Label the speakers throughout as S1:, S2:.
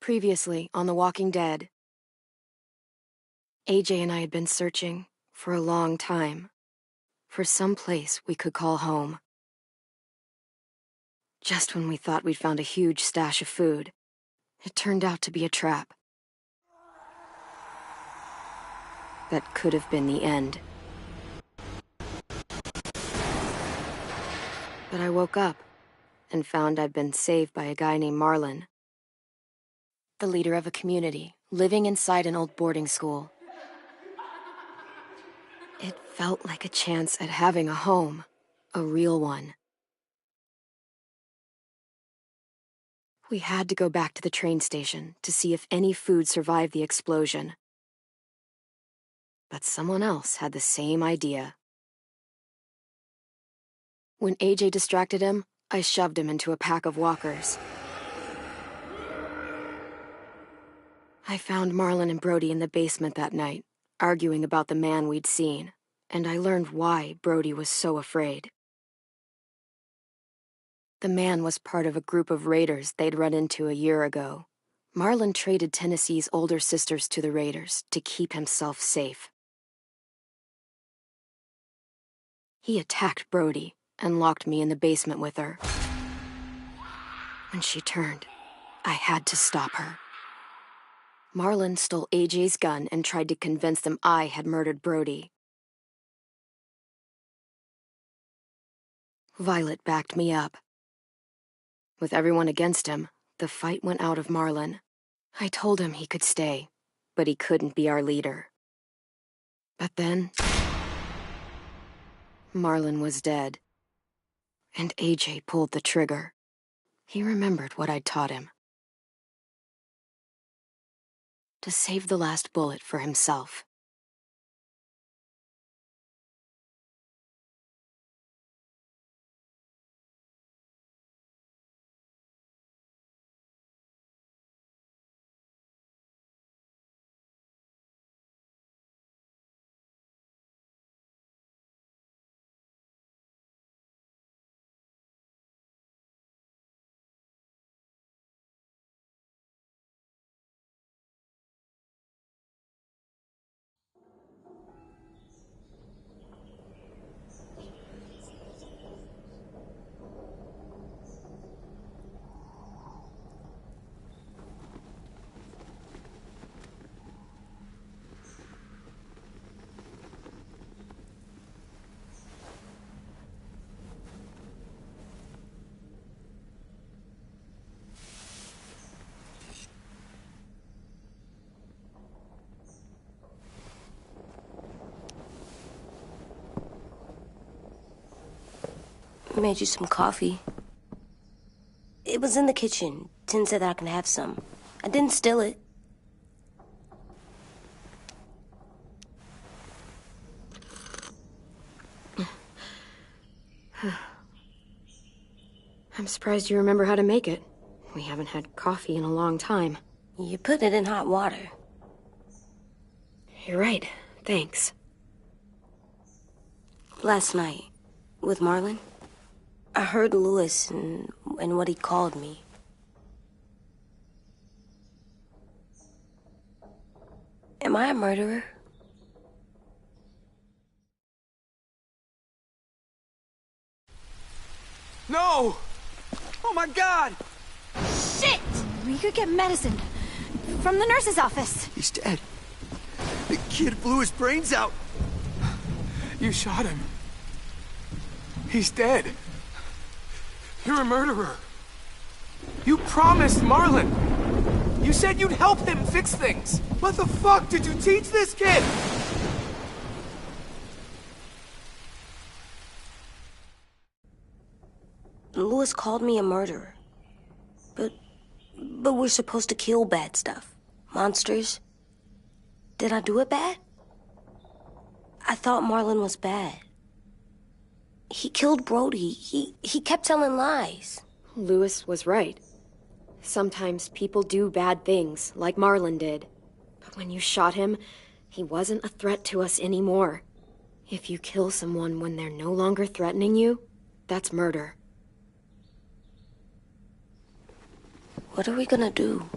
S1: Previously on The Walking Dead, AJ and I had been searching for a long time for some place we could call home. Just when we thought we'd found a huge stash of food, it turned out to be a trap. That could have been the end. But I woke up and found I'd been saved by a guy named Marlon, the leader of a community living inside an old boarding school. It felt like a chance at having a home, a real one. We had to go back to the train station to see if any food survived the explosion. But someone else had the same idea. When AJ distracted him, I shoved him into a pack of walkers. I found Marlon and Brody in the basement that night, arguing about the man we'd seen, and I learned why Brody was so afraid. The man was part of a group of raiders they'd run into a year ago. Marlon traded Tennessee's older sisters to the raiders to keep himself safe. He attacked Brody and locked me in the basement with her. When she turned, I had to stop her. Marlon stole AJ's gun and tried to convince them I had murdered Brody. Violet backed me up. With everyone against him, the fight went out of Marlon. I told him he could stay, but he couldn't be our leader. But then, Marlon was dead, and AJ pulled the trigger. He remembered what I'd taught him. To save the last bullet for himself.
S2: Made you some coffee. It was in the kitchen. Tin said that I can have some. I didn't steal it.
S1: I'm surprised you remember how to make it. We haven't had coffee in a long time.
S2: You put it in hot water.
S1: You're right. Thanks.
S2: Last night, with Marlon, I heard Lewis and what he called me. Am I a murderer?
S3: No! Oh my God!
S4: Shit! We could get medicine from the nurse's office.
S3: He's dead. The kid blew his brains out. You shot him. He's dead. You're a murderer. You promised Marlon. You said you'd help him fix things. What the fuck did you teach this kid?
S2: Lewis called me a murderer. But we're supposed to kill bad stuff. Monsters. Did I do it bad? I thought Marlon was bad. He killed Brody. He kept telling lies.
S1: Lewis was right. Sometimes people do bad things, like Marlon did. But when you shot him, he wasn't a threat to us anymore. If you kill someone when they're no longer threatening you, that's murder.
S2: What are we gonna do?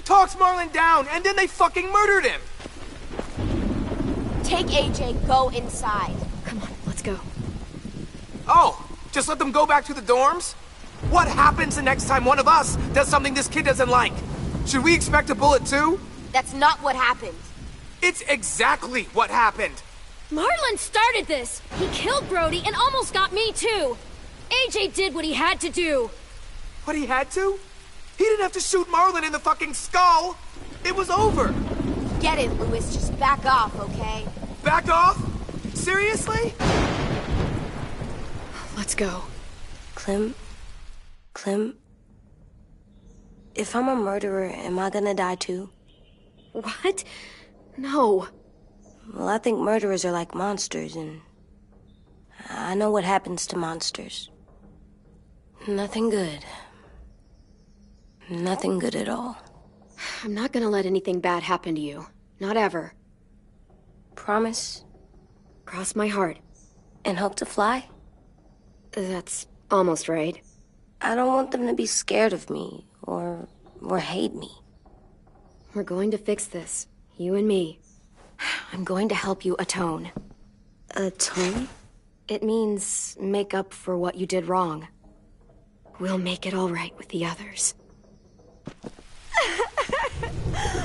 S3: talks Marlon down, and then they fucking murdered him!
S5: Take AJ, go inside.
S1: Come on, let's go.
S3: Oh, just let them go back to the dorms? What happens the next time one of us does something this kid doesn't like? Should we expect a bullet too?
S5: That's not what happened.
S3: It's exactly what happened.
S4: Marlon started this! He killed Brody and almost got me too! AJ did what he had to do!
S3: What he had to? He didn't have to shoot Marlon in the fucking skull! It was over!
S5: Get it, Louis. Just back off, okay?
S3: Back off? Seriously?
S1: Let's go.
S2: Clem, if I'm a murderer, am I gonna die too?
S1: What? No.
S2: Well, I think murderers are like monsters, and I know what happens to monsters. Nothing good. Nothing good at all.
S1: I'm not gonna let anything bad happen to you. Not ever.
S2: Promise?
S1: Cross my heart.
S2: And hope to fly?
S1: That's almost right.
S2: I don't want them to be scared of me, or hate me.
S1: We're going to fix this. You and me. I'm going to help you atone.
S2: Atone?
S1: It means make up for what you did wrong. We'll make it all right with the others.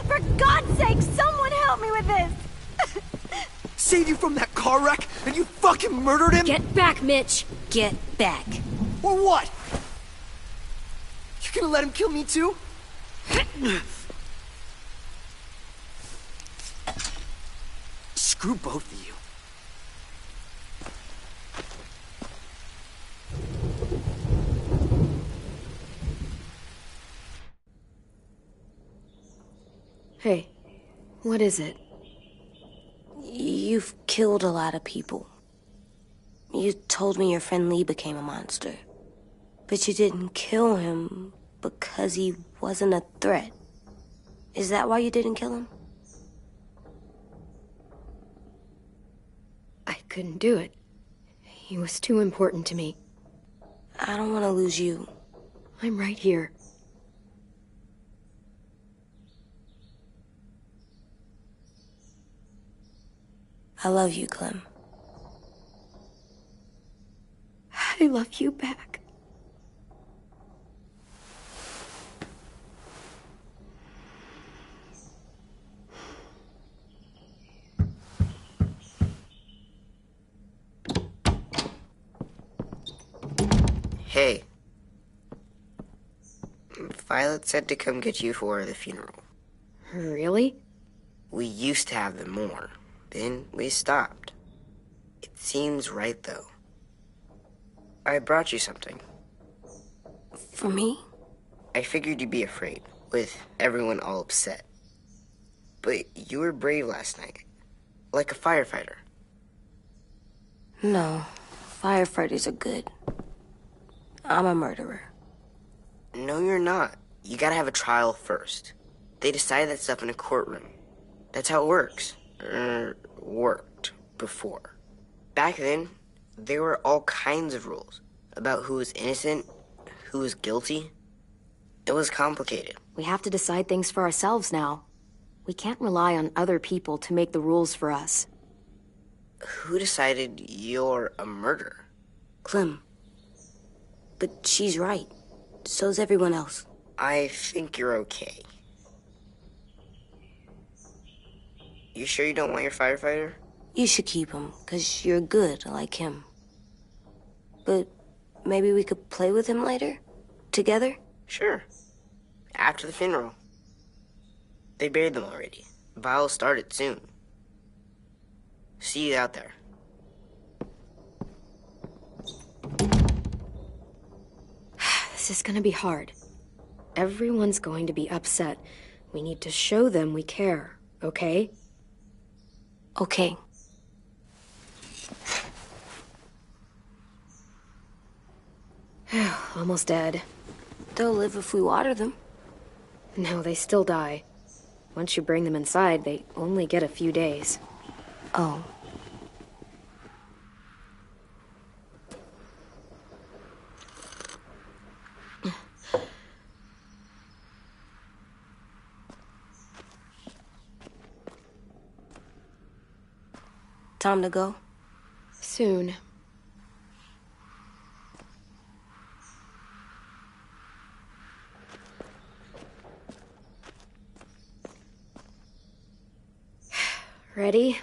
S4: For God's sake, someone help me with this!
S3: Saved you from that car wreck, and you fucking murdered him?
S4: Get back, Mitch!
S2: Get back.
S3: Or what? You gonna let him kill me too? Screw both of you.
S1: Hey, what is it?
S2: You've killed a lot of people. You told me your friend Lee became a monster. But you didn't kill him because he wasn't a threat. Is that why you didn't kill him?
S1: I couldn't do it. He was too important to me.
S2: I don't want to lose you.
S1: I'm right here.
S2: I love you, Clem.
S1: I love you back.
S6: Hey. Violet said to come get you for the funeral.
S1: Really?
S6: We used to have them more. Then we stopped. It seems right, though. I brought you something.
S2: For me?
S6: I figured you'd be afraid, with everyone all upset. But you were brave last night. Like a firefighter.
S2: No. Firefighters are good. I'm a murderer.
S6: No, you're not. You gotta have a trial first. They decide that stuff in a courtroom. That's how it works. Worked before. Back then, there were all kinds of rules about who was innocent, who was guilty. It was complicated.
S1: We have to decide things for ourselves now. We can't rely on other people to make the rules for us.
S6: Who decided you're a murderer?
S2: Clem. But she's right. So's everyone else.
S6: I think you're okay. You sure you don't want your firefighter?
S2: You should keep him, 'cause you're good like him. But maybe we could play with him later? Together?
S6: Sure. After the funeral. They buried them already. Vile'll start it soon. See you out there.
S1: This is gonna be hard. Everyone's going to be upset. We need to show them we care, okay?
S2: Okay.
S1: Almost dead.
S2: They'll live if we water them.
S1: No, they still die. Once you bring them inside, they only get a few days.
S2: Oh. Time to go?
S1: Soon. Ready?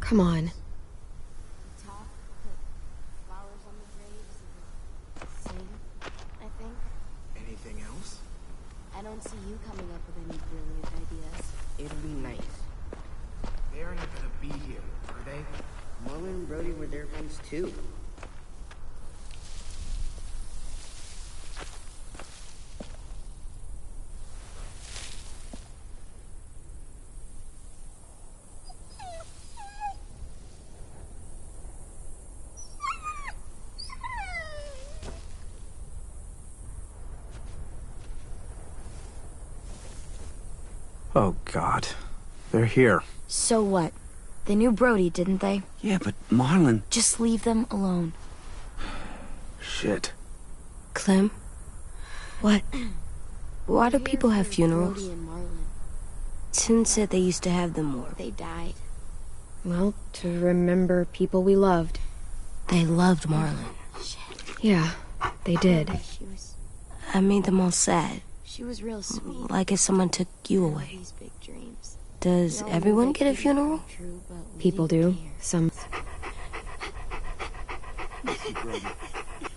S1: Come on.
S5: Talk, put flowers on the graves, and sing, I think.
S3: Anything else?
S5: I don't see you coming up with any brilliant ideas.
S6: It'll be nice.
S3: They're not gonna be here, are they?
S6: Marlon and Brody were their friends too.
S3: Oh, God. They're here.
S7: So what? They knew Brody, didn't they?
S8: Yeah, but Marlon...
S7: Just leave them alone.
S3: Shit.
S2: Clem?
S7: What?
S2: Why do people have
S5: Brody
S2: funerals?
S5: and Marlon,
S2: Tin said they used to have them more.
S5: they died.
S1: Well, to remember people we loved.
S2: They loved Marlon.
S1: Yeah, they did.
S2: I made them all sad.
S5: She was real sweet.
S2: Like if someone took you away.
S5: These big dreams.
S2: Does
S5: We all knew
S2: everyone
S5: they
S2: get a
S5: couldn't
S2: funeral?
S5: come true, but we
S1: People
S5: didn't
S1: do.
S5: care.
S1: Some.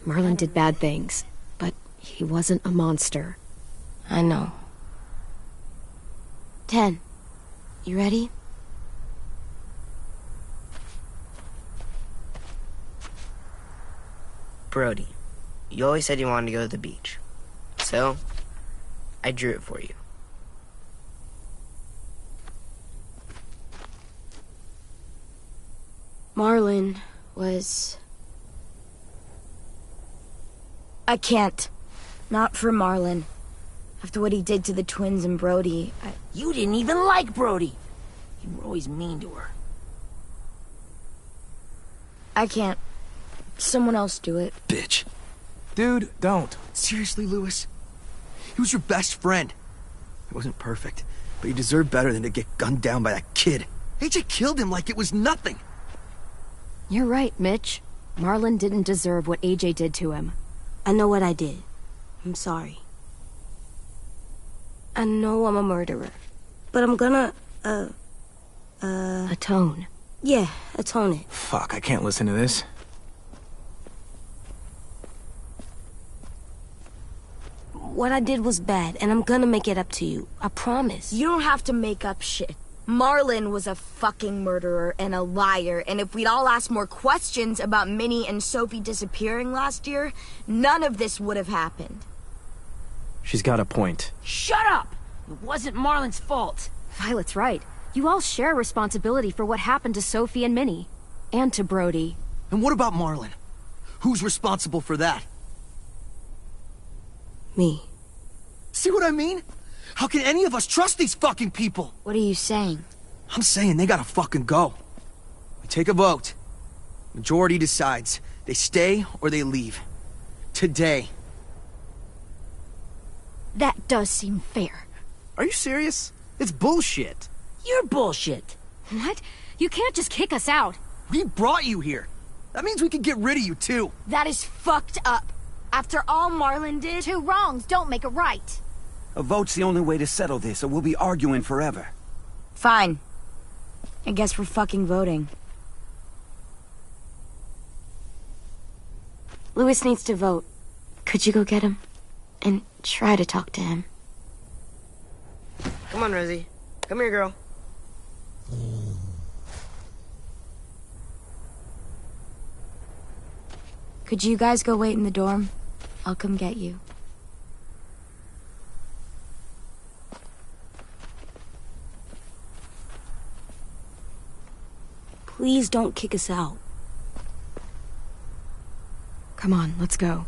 S1: Marlon did bad things, but he wasn't a monster.
S2: I know.
S7: 10. You ready?
S6: Brody, you always said you wanted to go to the beach. So, I drew it for you.
S7: Marlon was... I can't. Not for Marlon. After what he did to the twins and Brody,
S9: You didn't even like Brody. You were always mean to her.
S7: I can't. Someone else do it.
S8: Bitch.
S3: Dude, don't.
S10: Seriously, Lewis? He was your best friend. He wasn't perfect, but he deserved better than to get gunned down by that kid. AJ killed him like it was nothing.
S1: You're right, Mitch. Marlon didn't deserve what AJ did to him.
S2: I know what I did. I'm sorry. I know I'm a murderer. But I'm gonna,
S1: Atone.
S2: yeah, atone it.
S3: Fuck, I can't listen to this.
S2: What I did was bad, and I'm gonna make it up to you. I promise.
S7: You don't have to make up shit. Marlon was a fucking murderer and a liar, and if we'd all asked more questions about Minnie and Sophie disappearing last year, none of this would have happened.
S3: She's got a point.
S9: Shut up! It wasn't Marlon's fault.
S1: Violet's right. You all share responsibility for what happened to Sophie and Minnie. And to Brody.
S10: And what about Marlon? Who's responsible for that?
S2: Me.
S10: See what I mean? How can any of us trust these fucking people?
S7: What are you saying?
S10: I'm saying they gotta fucking go. We take a vote. Majority decides. They stay or they leave. Today.
S7: That does seem fair.
S11: Are you serious? It's bullshit.
S9: You're bullshit.
S1: What? You can't just kick us out.
S10: We brought you here. That means we can get rid of you too.
S7: That is fucked up. After all Marlon did...
S5: Two wrongs don't make a right.
S8: A vote's the only way to settle this, or we'll be arguing forever.
S7: Fine. I guess we're fucking voting. Louis needs to vote. Could you go get him? And try to talk to him.
S6: Come on, Rosie. Come here, girl.
S7: Could you guys go wait in the dorm? I'll come get you.
S2: Please don't kick us out.
S1: Come on, let's go.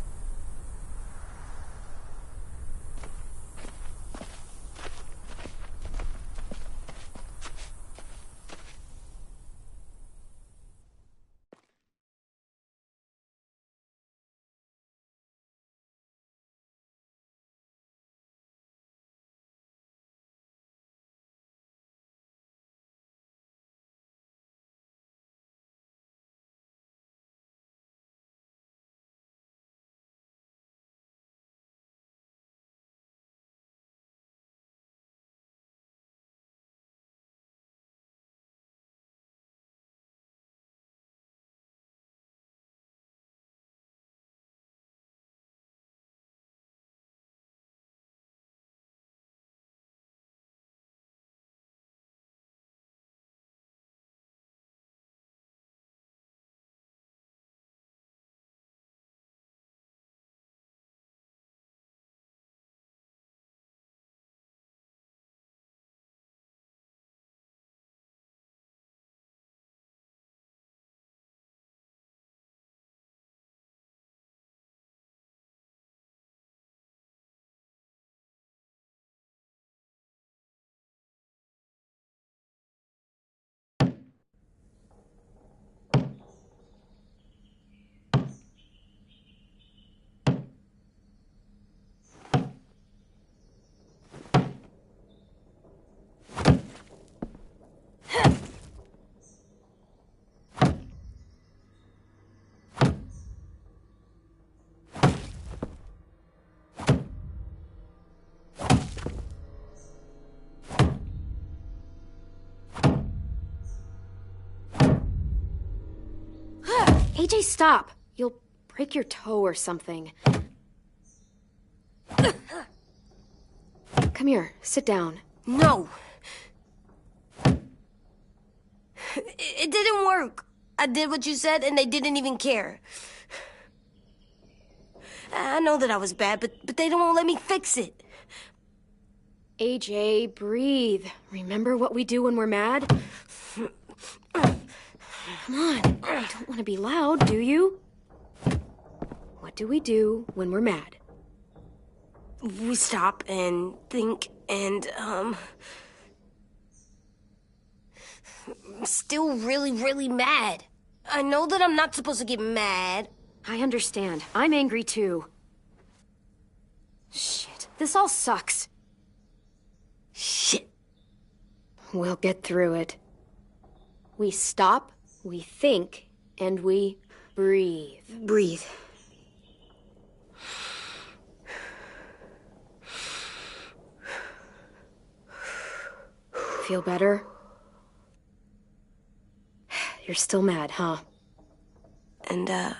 S1: AJ, stop! You'll break your toe or something. Come here, sit down.
S2: No. It didn't work. I did what you said, and they didn't even care. I know that I was bad, but they don't let me fix it.
S1: AJ, breathe. Remember what we do when we're mad? Come on, you don't want to be loud, do you? What do we do when we're mad?
S2: We stop and think and, I'm still really, really mad. I know that I'm not supposed to get mad.
S1: I understand. I'm angry too. Shit, this all sucks.
S2: Shit.
S1: We'll get through it. We stop, we think, and we breathe.
S2: Breathe.
S1: Feel better? You're still mad, huh?
S2: And, I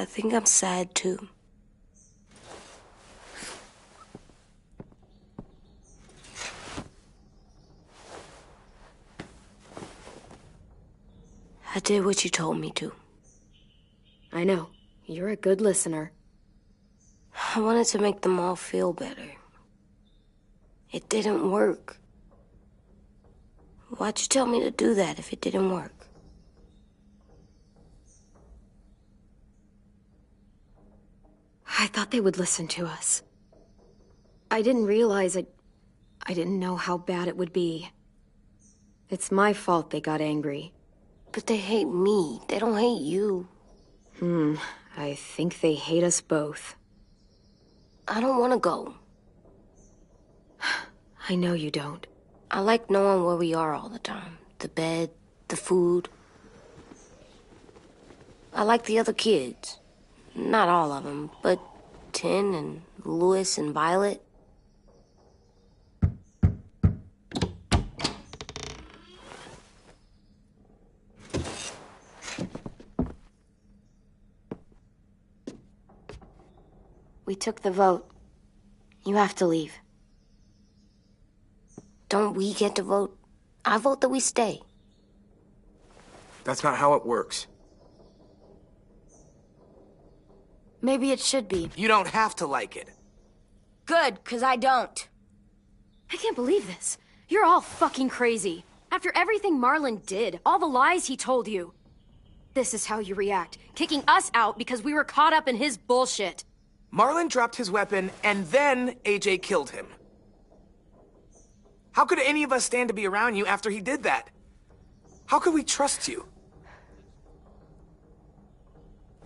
S2: think I'm sad too. I did what you told me to.
S1: I know. You're a good listener.
S2: I wanted to make them all feel better. It didn't work. Why'd you tell me to do that if it didn't work?
S1: I thought they would listen to us. I didn't realize I didn't know how bad it would be. It's my fault they got angry.
S2: But they hate me. They don't hate you.
S1: I think they hate us both.
S2: I don't want to go.
S1: I know you don't.
S2: I like knowing where we are all the time. The bed, the food. I like the other kids. Not all of them, but Tin and Louis and Violet. We took the vote. You have to leave. Don't we get to vote? I vote that we stay.
S3: That's not how it works.
S7: Maybe it should be.
S3: You don't have to like it.
S7: Good, 'cause I don't.
S4: I can't believe this. You're all fucking crazy. After everything Marlon did, all the lies he told you. This is how you react, kicking us out because we were caught up in his bullshit.
S3: Marlon dropped his weapon, and then AJ killed him. How could any of us stand to be around you after he did that? How could we trust you?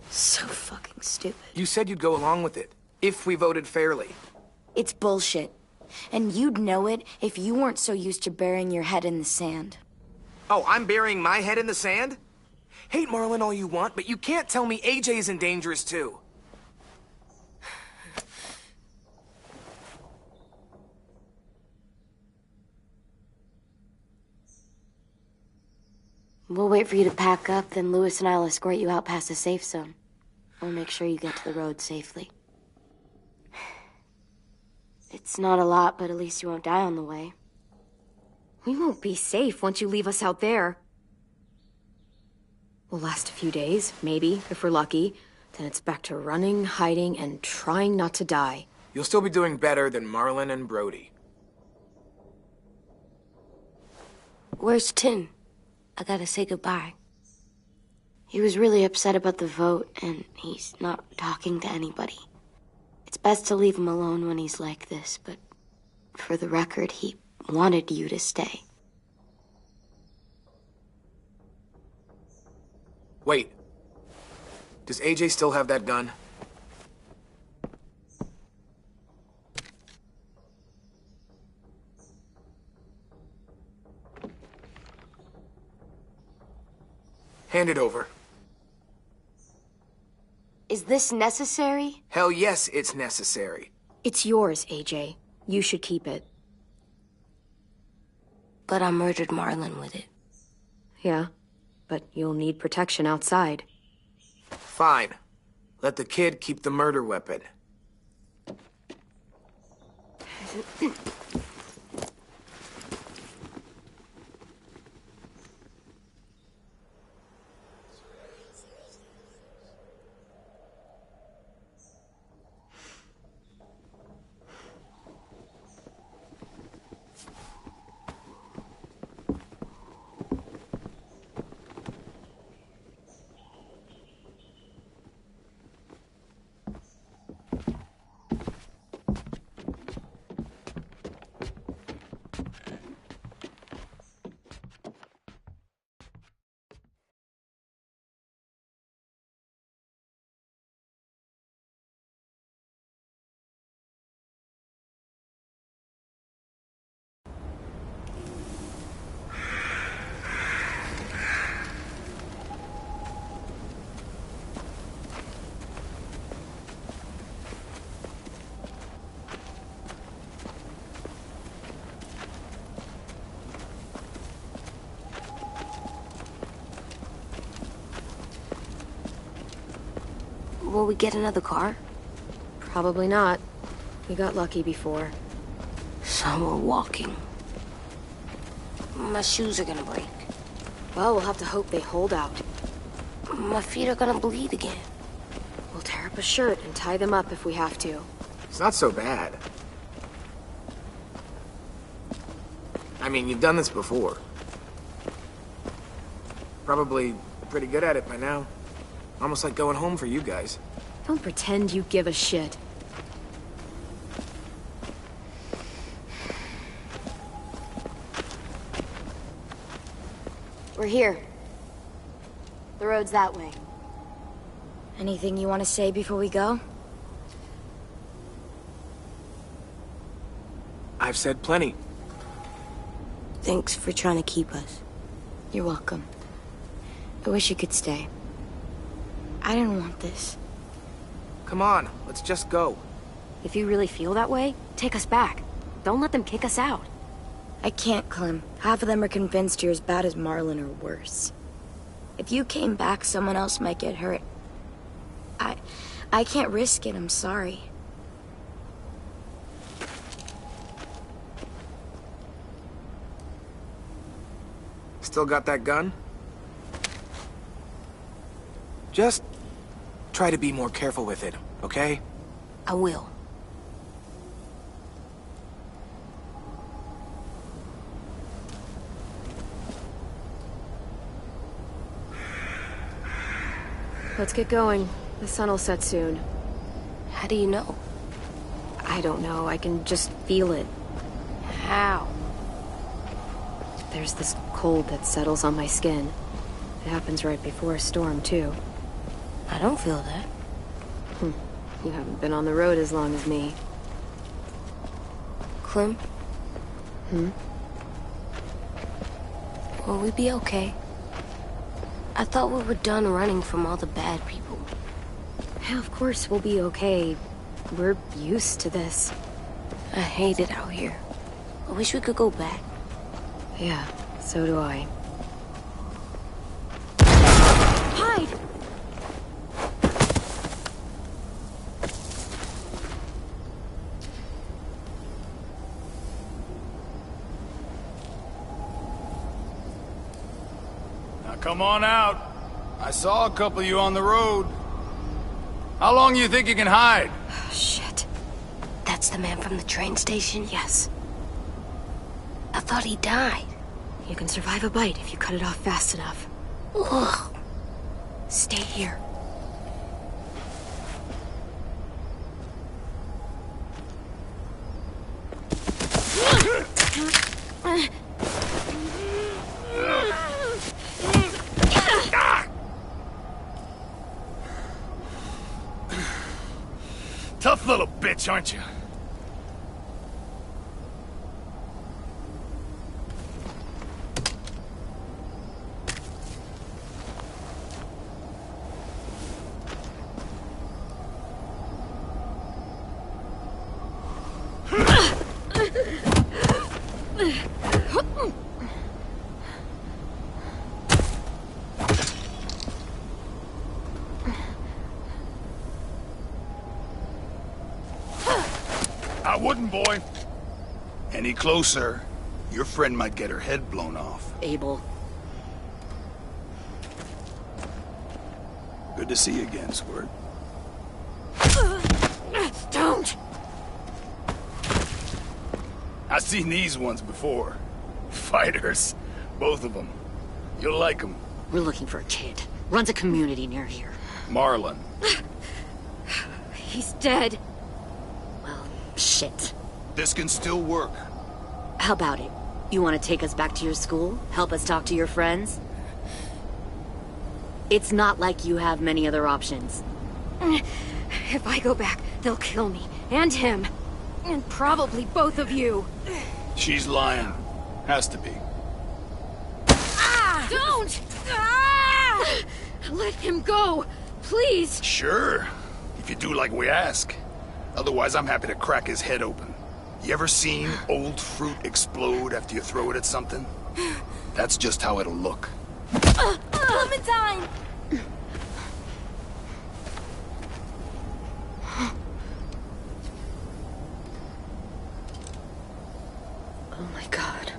S2: So fucking stupid.
S3: You said you'd go along with it, if we voted fairly.
S7: It's bullshit. And you'd know it if you weren't so used to burying your head in the sand.
S3: Oh, I'm burying my head in the sand? Hate Marlon all you want, but you can't tell me AJ's in dangerous too.
S2: We'll wait for you to pack up, then Lewis and I'll escort you out past the safe zone. We'll make sure you get to the road safely. It's not a lot, but at least you won't die on the way.
S1: We won't be safe once you leave us out there. We'll last a few days, maybe, if we're lucky. Then it's back to running, hiding, and trying not to die.
S3: You'll still be doing better than Marlon and Brody.
S2: Where's Tin? I gotta say goodbye. He was really upset about the vote, and he's not talking to anybody. It's best to leave him alone when he's like this, but for the record, he wanted you to stay.
S3: Wait. Does AJ still have that gun? Hand it over.
S2: Is this necessary?
S3: Hell yes, it's necessary.
S1: It's yours, AJ. You should keep it.
S2: But I murdered Marlon with it.
S1: Yeah, but you'll need protection outside.
S3: Fine. Let the kid keep the murder weapon.
S2: Will we get another car?
S1: Probably not. We got lucky before.
S2: So we're walking. My shoes are gonna break.
S1: Well, we'll have to hope they hold out.
S2: My feet are gonna bleed again.
S1: We'll tear up a shirt and tie them up if we have to.
S3: It's not so bad. I mean, you've done this before. Probably pretty good at it by now. Almost like going home for you guys.
S1: Don't pretend you give a shit.
S2: We're here. The road's that way.
S7: Anything you want to say before we go?
S3: I've said plenty.
S2: Thanks for trying to keep us.
S1: You're welcome. I wish you could stay.
S2: I didn't want this.
S3: Come on, let's just go.
S1: If you really feel that way, take us back. Don't let them kick us out.
S7: I can't, Clem. Half of them are convinced you're as bad as Marlon or worse. If you came back, someone else might get hurt. I can't risk it, I'm sorry.
S3: Still got that gun? Just try to be more careful with it, okay?
S2: I will.
S4: Let's get going. The sun will set soon.
S2: How do you know?
S4: I don't know. I can just feel it.
S2: How?
S4: There's this cold that settles on my skin. It happens right before a storm, too.
S2: I don't feel that.
S4: You haven't been on the road as long as me.
S2: Clem? Will we be okay? I thought we were done running from all the bad people.
S4: Yeah, of course we'll be okay. We're used to this.
S2: I hate it out here. I wish we could go back.
S4: Yeah, so do I. Hide!
S12: Now come on out. I saw a couple of you on the road. How long do you think you can hide?
S4: Shit.
S2: That's the man from the train station?
S4: Yes.
S2: I thought he died.
S4: You can survive a bite if you cut it off fast enough.
S2: Ugh.
S4: Stay here.
S12: Tough little bitch, aren't you? I wouldn't, boy. Any closer, your friend might get her head blown off.
S9: Abel.
S12: Good to see you again, Squirt.
S4: Don't!
S12: I've seen these ones before. Fighters. Both of them. You'll like them.
S9: We're looking for a kid. Runs a community near here.
S12: Marlon.
S4: He's dead.
S9: Well, shit.
S12: This can still work.
S9: How about it? You want to take us back to your school? Help us talk to your friends? It's not like you have many other options.
S4: If I go back, they'll kill me. And him. And probably both of you.
S12: She's lying. Has to be.
S4: Ah! Don't! Ah! Let him go! Please!
S12: Sure. If you do like we ask. Otherwise, I'm happy to crack his head open. You ever seen old fruit explode after you throw it at something? That's just how it'll look.
S2: Clementine!
S9: Oh my god.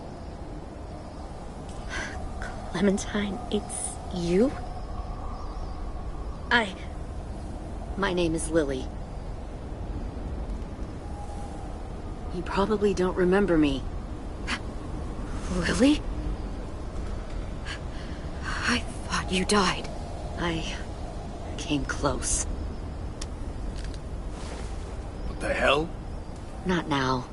S9: Clementine, it's you? My name is Lily. You probably don't remember me.
S4: Lily? I thought you died.
S9: I came close.
S12: What the hell?
S9: Not now.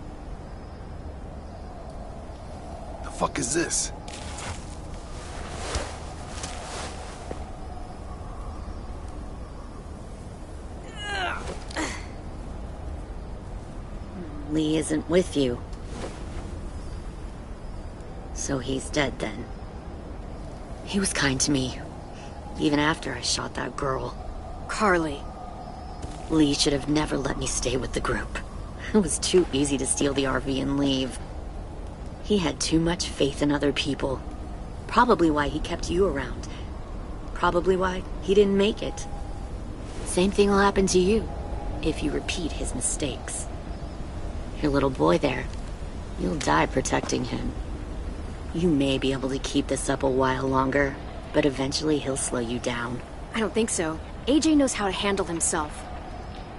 S12: The fuck is this?
S9: Lee isn't with you. So he's dead then. He was kind to me, even after I shot that girl.
S4: Carly.
S9: Lee should have never let me stay with the group. It was too easy to steal the RV and leave. He had too much faith in other people. Probably why he kept you around. Probably why he didn't make it. Same thing will happen to you, if you repeat his mistakes. Your little boy there, you'll die protecting him. You may be able to keep this up a while longer, but eventually he'll slow you down.
S4: I don't think so. AJ knows how to handle himself.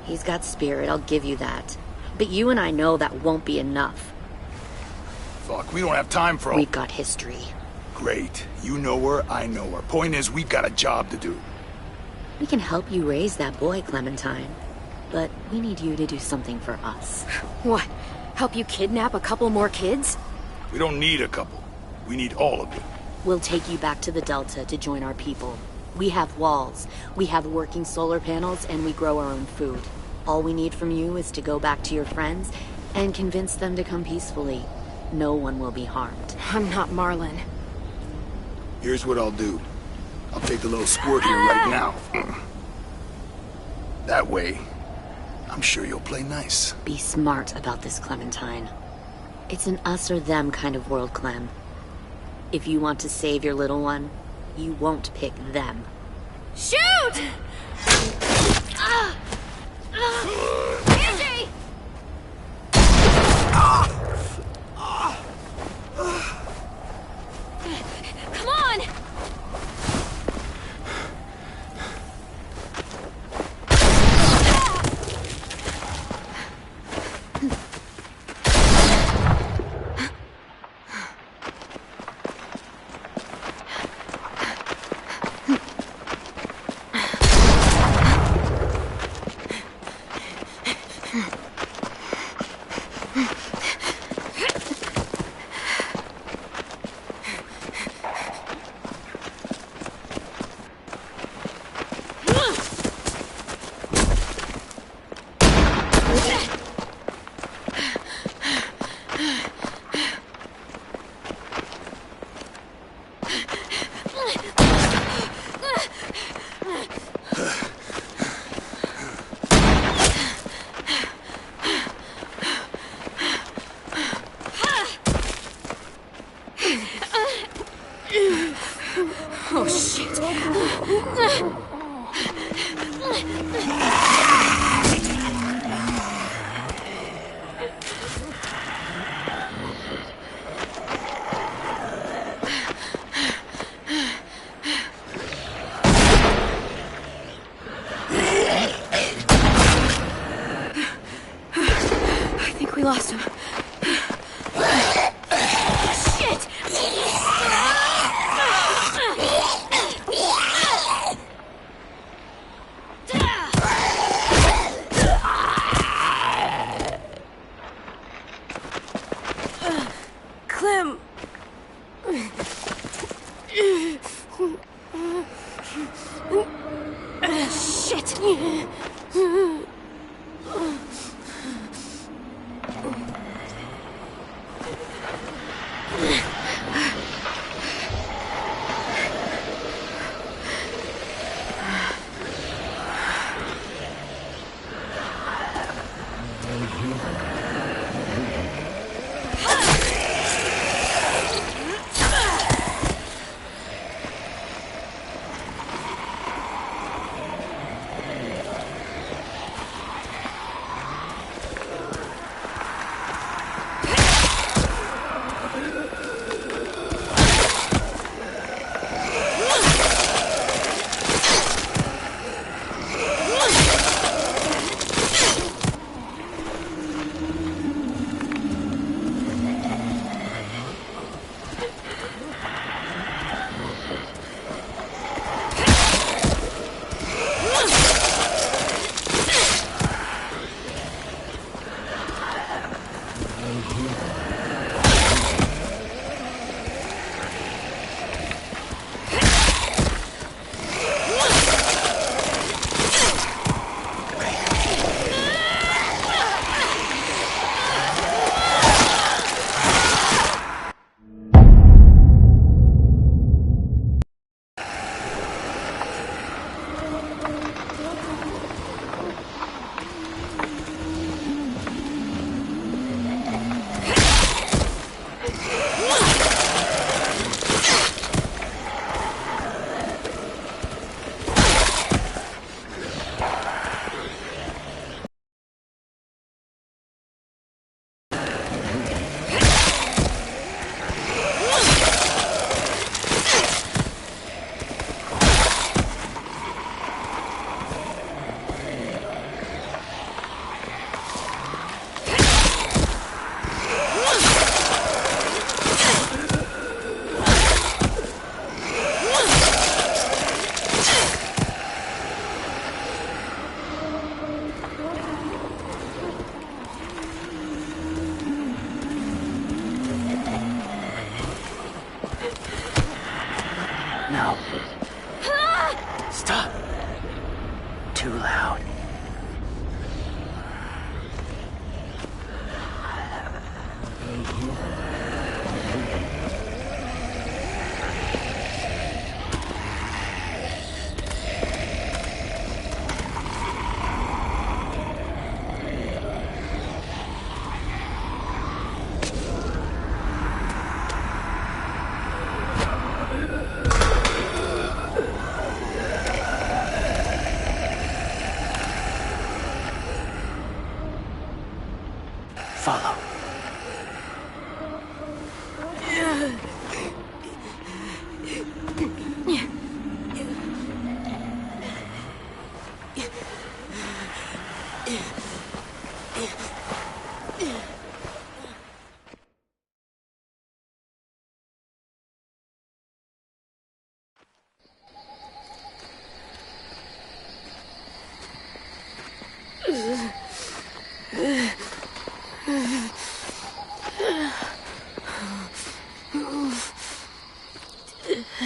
S9: He's got spirit, I'll give you that. But you and I know that won't be enough.
S12: Fuck, we don't have time for all...
S9: We've got history.
S12: Great. You know her, I know her. Point is, we've got a job to do.
S9: We can help you raise that boy, Clementine. But we need you to do something for us.
S4: What? Help you kidnap a couple more kids?
S12: We don't need a couple. We need all of it.
S9: We'll take you back to the Delta to join our people. We have walls, we have working solar panels, and we grow our own food. All we need from you is to go back to your friends and convince them to come peacefully. No one will be harmed.
S4: I'm not Marlon.
S12: Here's what I'll do. I'll take the little squirt here right now. That way, I'm sure you'll play nice.
S9: Be smart about this, Clementine. It's an us or them kind of world, Clem. If you want to save your little one, you won't pick them.
S4: Shoot! Angie! Come on! Oh, shit. I think we lost him. Shit!
S13: No. Stop. Too loud. Follow.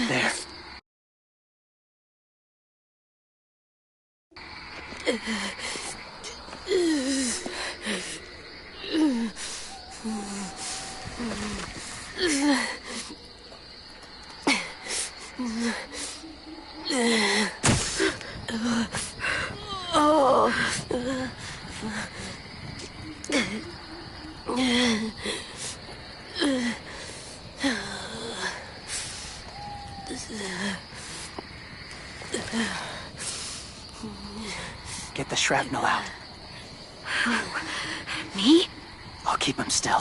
S13: There. Get the shrapnel out.
S4: Me?
S13: I'll keep him still.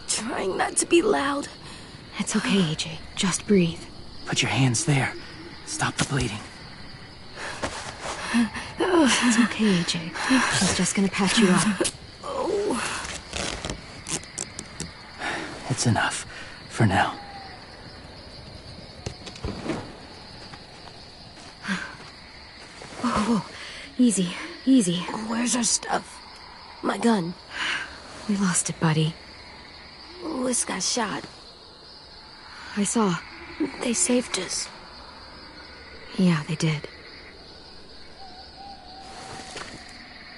S2: Trying not to be loud.
S4: It's okay, AJ. Just breathe.
S13: Put your hands there. Stop the bleeding.
S4: It's okay, AJ. She's just gonna patch you up.
S2: Oh.
S13: It's enough. For now.
S4: Whoa. Easy. Easy.
S2: Where's our stuff? My gun.
S4: We lost it, buddy.
S2: Lewis got shot.
S4: I saw.
S2: They saved us.
S4: Yeah, they did.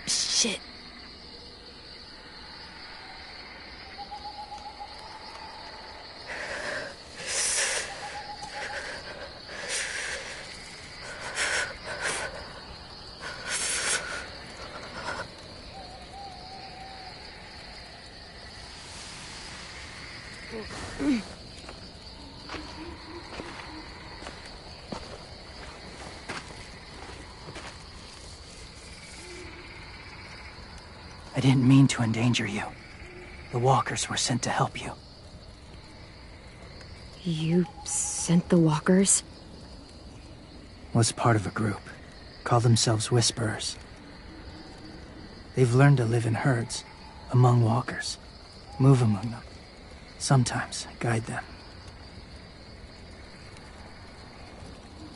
S2: Shit.
S13: I didn't mean to endanger you. The walkers were sent to help you.
S4: You sent the walkers?
S13: Was part of a group. Call themselves Whisperers. They've learned to live in herds, among walkers. Move among them. Sometimes guide them.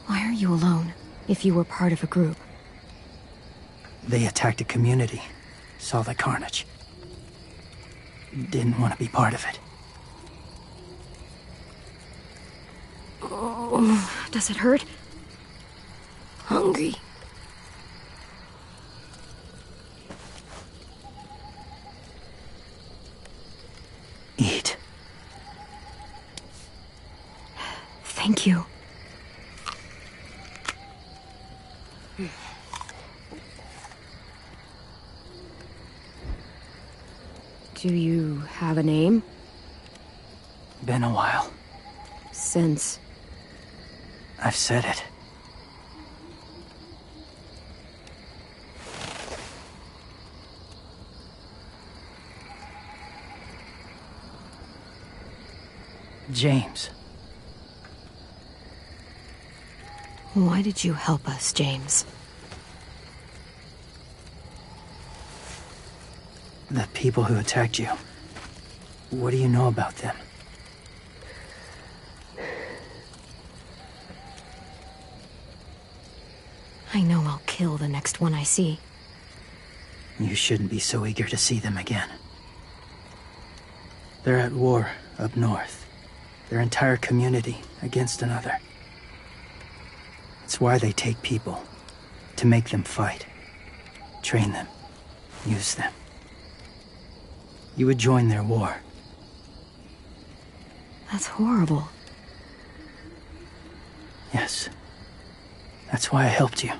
S4: Why are you alone, if you were part of a group?
S13: They attacked a community. Saw the carnage. Didn't want to be part of it.
S2: Oh.
S4: Does it hurt?
S2: Hungry.
S13: Eat.
S4: Thank you. Do you have a name?
S13: Been a while.
S4: Since...
S13: I've said it. James.
S1: Why did you help us, James?
S13: The people who attacked you. What do you know about them?
S1: I know I'll kill the next one I see.
S13: You shouldn't be so eager to see them again. They're at war up north. Their entire community against another. It's why they take people. To make them fight. Train them. Use them. You would join their war.
S1: That's horrible.
S13: Yes. That's why I helped you.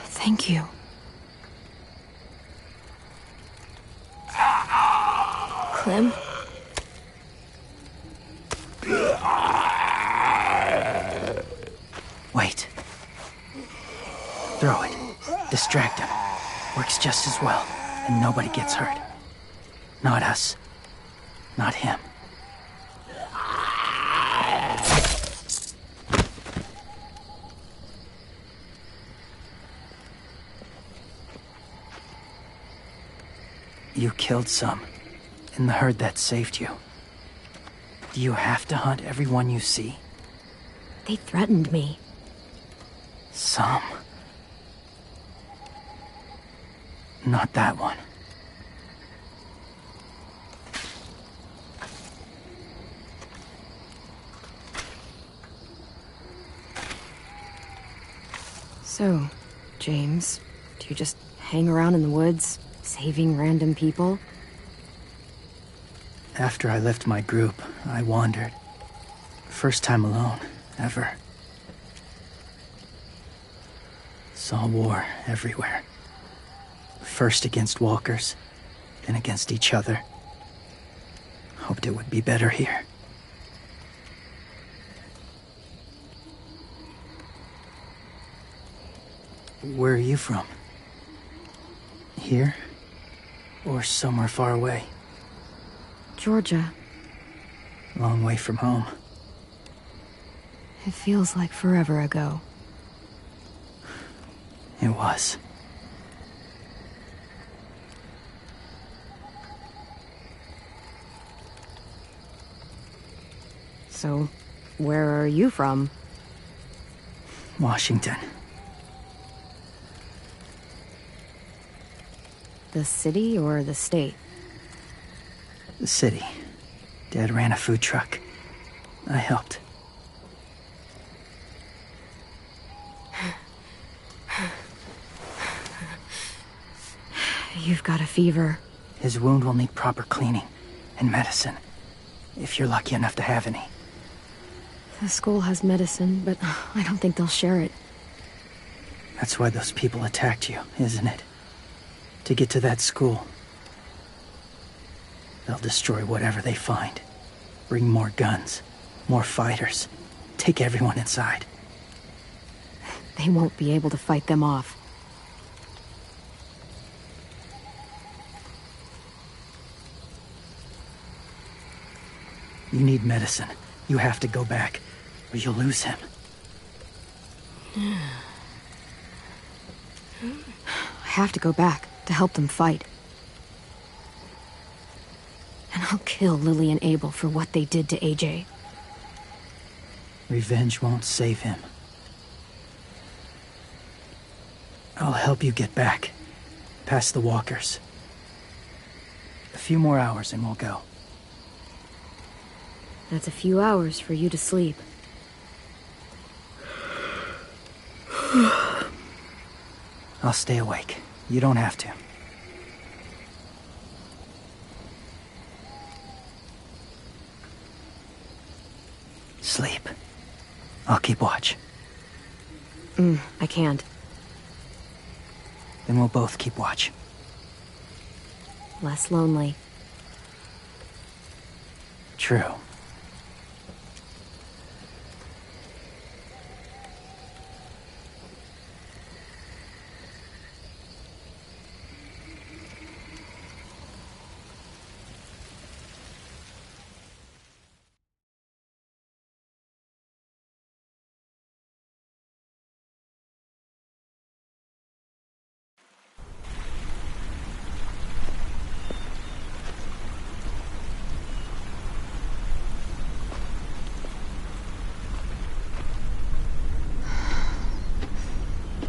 S1: Thank you. Clem?
S13: Wait. Throw it. Distract him. Works just as well, and nobody gets hurt. Not us. Not him. You killed some, in the herd that saved you. Do you have to hunt everyone you see?
S1: They threatened me.
S13: Some. Not that one.
S1: So, James, do you just hang around in the woods, saving random people?
S13: After I left my group, I wandered. First time alone, ever. Saw war everywhere. First against walkers, then against each other. Hoped it would be better here. Where are you from? Here? Or somewhere far away?
S1: Georgia.
S13: Long way from home.
S1: It feels like forever ago.
S13: It was.
S1: So, where are you from?
S13: Washington.
S1: The city or the state?
S13: The city. Dad ran a food truck. I helped.
S1: You've got a fever.
S13: His wound will need proper cleaning and medicine, if you're lucky enough to have any.
S1: The school has medicine, but I don't think they'll share it.
S13: That's why those people attacked you, isn't it? To get to that school. They'll destroy whatever they find. Bring more guns, more fighters. Take everyone inside.
S1: They won't be able to fight them off.
S13: You need medicine. You have to go back, or you'll lose him.
S1: I have to go back to help them fight. And I'll kill Lily and Abel for what they did to AJ.
S13: Revenge won't save him. I'll help you get back, past the walkers. A few more hours and we'll go.
S1: That's a few hours for you to sleep.
S13: I'll stay awake. You don't have to. Sleep. I'll keep watch.
S1: I can't.
S13: Then we'll both keep watch.
S1: Less lonely.
S13: True.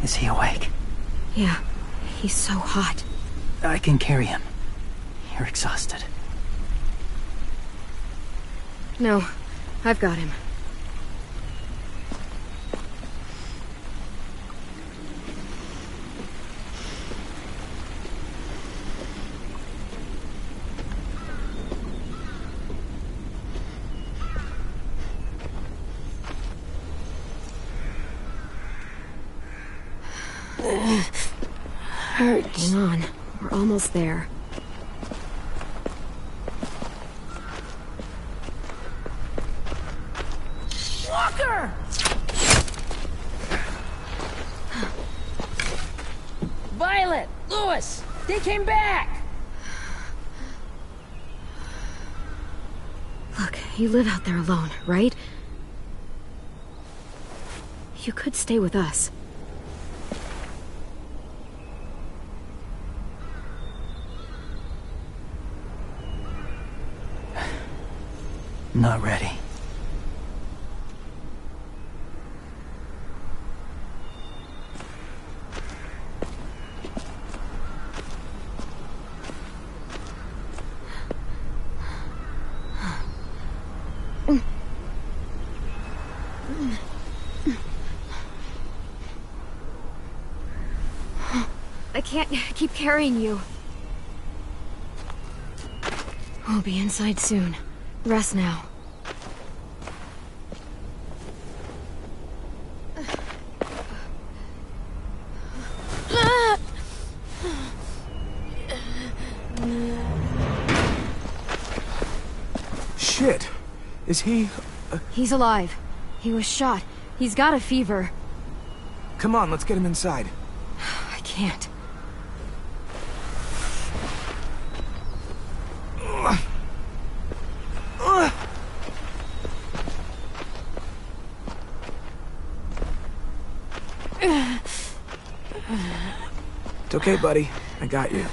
S13: Is he awake?
S4: Yeah, he's so hot.
S13: I can carry him. You're exhausted.
S4: No, I've got him.
S2: Hurts.
S4: Hang on, we're almost there.
S7: Walker! Violet! Lewis! They came back!
S4: Look, you live out there alone, right? You could stay with us.
S13: Not ready.
S4: I can't keep carrying you. We'll be inside soon. Rest now.
S3: Shit. Is he...
S4: He's alive. He was shot. He's got a fever.
S3: Come on, let's get him inside.
S4: I can't.
S3: It's okay, buddy. I got you.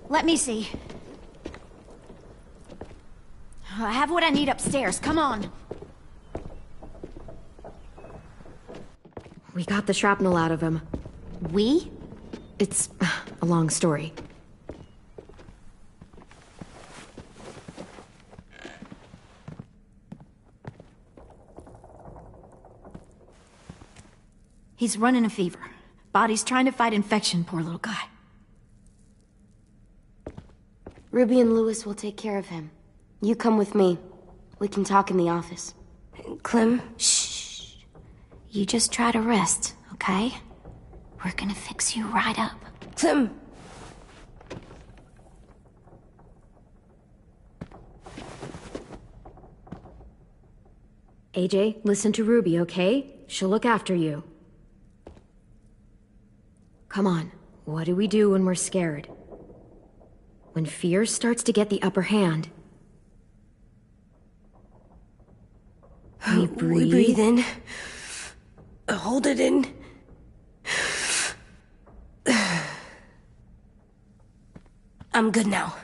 S14: Let me see. I have what I need upstairs. Come on.
S4: We got the shrapnel out of him.
S14: We?
S4: It's a long story.
S14: He's running a fever. Body's trying to fight infection, poor little guy.
S2: Ruby and Lewis will take care of him. You come with me. We can talk in the office. Clem?
S14: Shh. You just try to rest, okay? We're gonna fix you right up.
S2: Clem!
S4: AJ, listen to Ruby, okay? She'll look after you. Come on, what do we do when we're scared? When fear starts to get the upper hand, we breathe.
S2: We breathe in. Hold it in. I'm good now.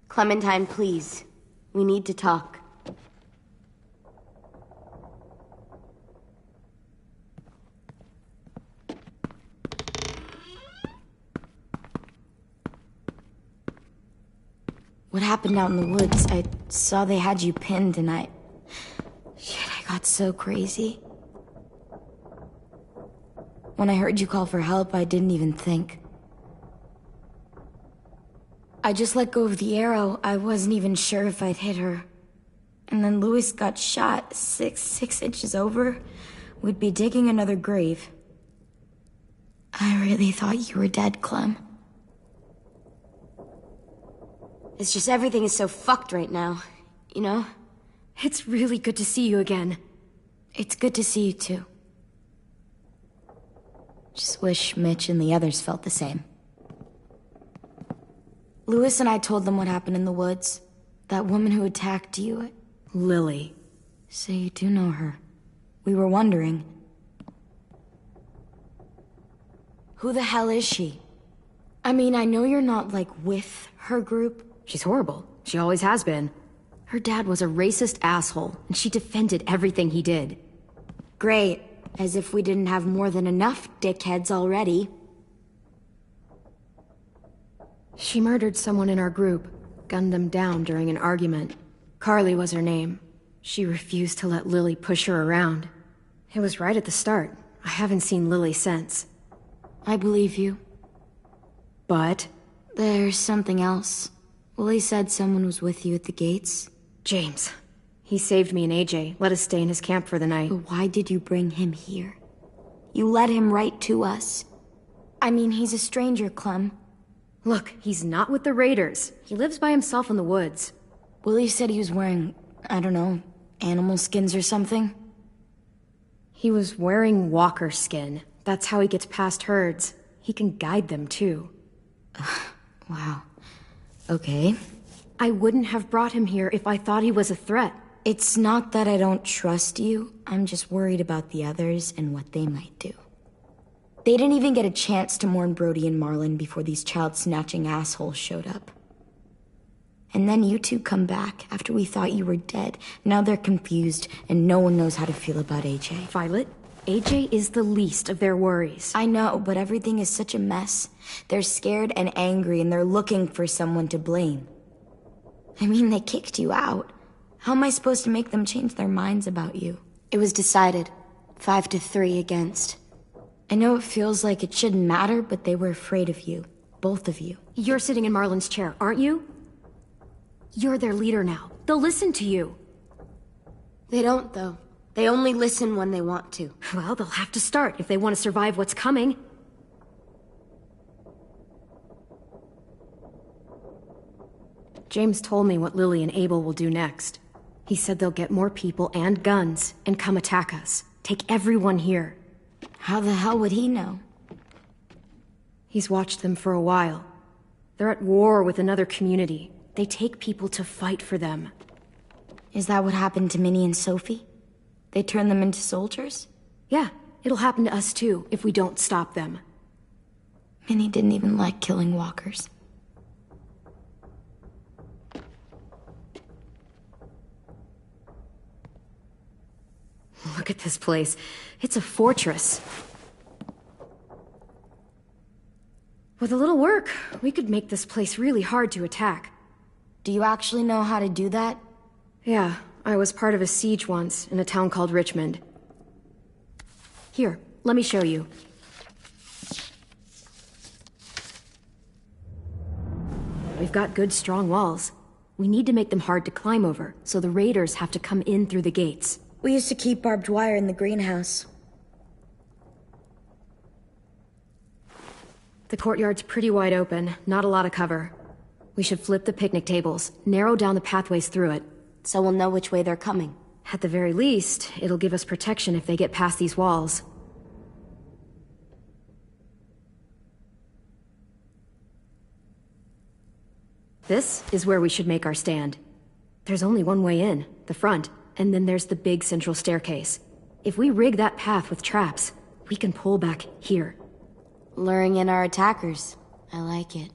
S2: Clementine, please. We need to talk.
S7: What happened out in the woods? I saw they had you pinned and I got so crazy. When I heard you call for help, I didn't even think. I just let go of the arrow. I wasn't even sure if I'd hit her. And then Lewis got shot 6 inches over. We'd be digging another grave. I really thought you were dead, Clem.
S2: It's just everything is so fucked right now, you know?
S4: It's really good to see you again.
S7: It's good to see you too. Just wish Mitch and the others felt the same. Lewis and I told them what happened in the woods. That woman who attacked you.
S4: Lily.
S7: So you do know her. We were wondering. Who the hell is she? I mean, I know you're not, like, with her group.
S4: She's horrible. She always has been. Her dad was a racist asshole, and she defended everything he did.
S7: Great. As if we didn't have more than enough dickheads already.
S4: She murdered someone in our group, gunned them down during an argument. Carly was her name. She refused to let Lily push her around. It was right at the start. I haven't seen Lily since.
S7: I believe you.
S4: But?
S7: There's something else. Willie said someone was with you at the gates.
S4: James. He saved me and AJ, let us stay in his camp for the night.
S7: But why did you bring him here? You led him right to us. I mean, he's a stranger, Clem.
S4: Look, he's not with the Raiders. He lives by himself in the woods.
S7: Willie said he was wearing, I don't know, animal skins or something?
S4: He was wearing walker skin. That's how he gets past herds. He can guide them, too.
S7: Wow. Okay.
S4: I wouldn't have brought him here if I thought he was a threat.
S7: It's not that I don't trust you. I'm just worried about the others and what they might do. They didn't even get a chance to mourn Brody and Marlon before these child-snatching assholes showed up. And then you two come back after we thought you were dead. Now they're confused, and no one knows how to feel about AJ.
S4: Violet, AJ is the least of their worries.
S7: I know, but everything is such a mess. They're scared and angry, and they're looking for someone to blame. I mean, they kicked you out. How am I supposed to make them change their minds about you?
S2: It was decided. 5-3 against.
S7: I know it feels like it shouldn't matter, but they were afraid of you. Both of you.
S4: You're sitting in Marlon's chair, aren't you? You're their leader now. They'll listen to you.
S2: They don't, though. They only listen when they want to.
S4: Well, they'll have to start if they want to survive what's coming. James told me what Lily and Abel will do next. He said they'll get more people and guns and come attack us. Take everyone here.
S7: How the hell would he know?
S4: He's watched them for a while. They're at war with another community. They take people to fight for them.
S7: Is that what happened to Minnie and Sophie? They turned them into soldiers?
S4: Yeah, it'll happen to us too, if we don't stop them.
S7: Minnie didn't even like killing walkers.
S4: Look at this place. It's a fortress. With a little work, we could make this place really hard to attack.
S7: Do you actually know how to do that?
S4: Yeah, I was part of a siege once in a town called Richmond. Here, let me show you. We've got good, strong walls. We need to make them hard to climb over, so the raiders have to come in through the gates.
S7: We used to keep barbed wire in the greenhouse.
S4: The courtyard's pretty wide open, not a lot of cover. We should flip the picnic tables, narrow down the pathways through it.
S2: So we'll know which way they're coming.
S4: At the very least, it'll give us protection if they get past these walls. This is where we should make our stand. There's only one way in, the front, and then there's the big central staircase. If we rig that path with traps, we can pull back here.
S2: Luring in our attackers. I like it.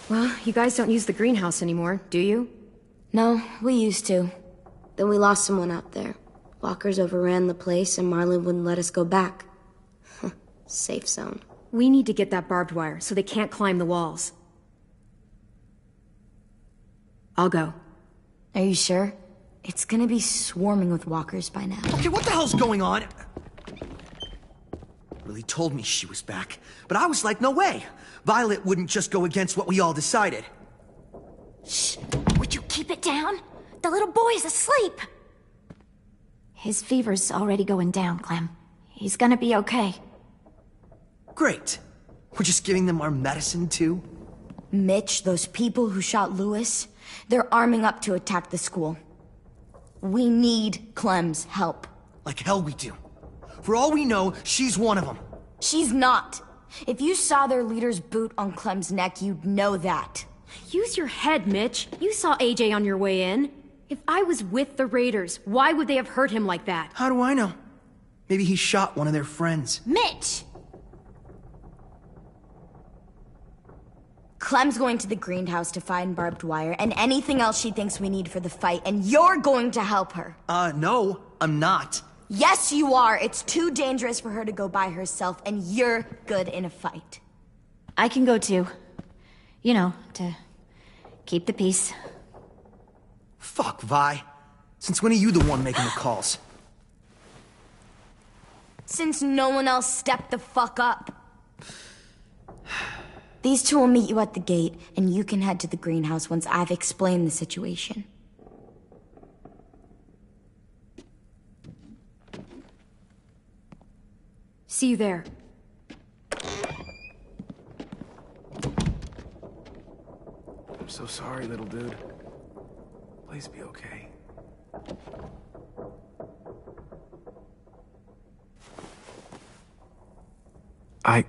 S4: Well, you guys don't use the greenhouse anymore, do you?
S2: No, we used to. Then we lost someone out there. Walkers overran the place and Marlon wouldn't let us go back. Safe zone.
S4: We need to get that barbed wire so they can't climb the walls. I'll go.
S7: Are you sure? It's gonna be swarming with walkers by now.
S10: Okay, what the hell's going on? Lily told me she was back, but I was like, no way. Violet wouldn't just go against what we all decided.
S14: Shh! Would you keep it down? The little boy's asleep! His fever's already going down, Clem. He's gonna be okay.
S10: Great. We're just giving them our medicine, too?
S7: Mitch, those people who shot Lewis, they're arming up to attack the school. We need Clem's help.
S10: Like hell we do. For all we know, she's one of them.
S7: She's not. If you saw their leader's boot on Clem's neck, you'd know that.
S4: Use your head, Mitch. You saw AJ on your way in. If I was with the Raiders, why would they have hurt him like that?
S10: How do I know? Maybe he shot one of their friends.
S14: Mitch!
S7: Clem's going to the greenhouse to find barbed wire and anything else she thinks we need for the fight, and you're going to help her.
S10: No, I'm not.
S7: Yes, you are. It's too dangerous for her to go by herself, and you're good in a fight.
S14: I can go too. You know, to keep the peace.
S10: Fuck, Vi. Since when are you the one making the calls?
S7: Since no one else stepped the fuck up. These two will meet you at the gate, and you can head to the greenhouse once I've explained the situation.
S4: See you there.
S3: I'm so sorry, little dude. Please be okay. I